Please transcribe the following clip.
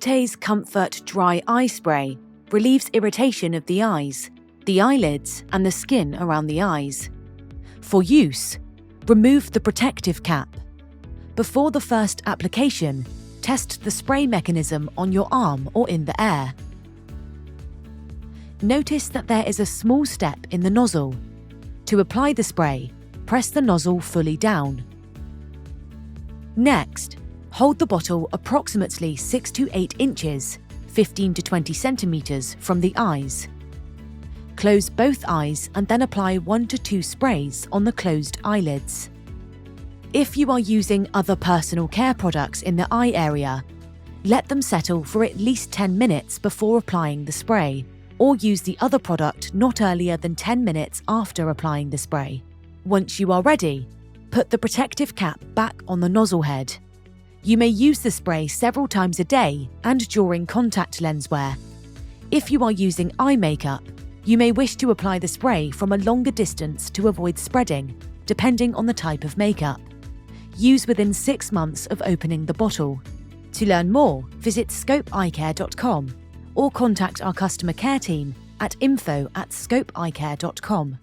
Optase Comfort Dry Eye Spray relieves irritation of the eyes, the eyelids, and the skin around the eyes. For use, remove the protective cap. Before the first application, test the spray mechanism on your arm or in the air. Notice that there is a small step in the nozzle. To apply the spray, press the nozzle fully down. Next, hold the bottle approximately 6 to 8 inches, 15 to 20 centimeters from the eyes. Close both eyes and then apply 1 to 2 sprays on the closed eyelids. If you are using other personal care products in the eye area, let them settle for at least 10 minutes before applying the spray, or use the other product not earlier than 10 minutes after applying the spray. Once you are ready, put the protective cap back on the nozzle head. You may use the spray several times a day and during contact lens wear. If you are using eye makeup, you may wish to apply the spray from a longer distance to avoid spreading, depending on the type of makeup. Use within 6 months of opening the bottle. To learn more, visit scopeeyecare.com or contact our customer care team at info@scopeeyecare.com.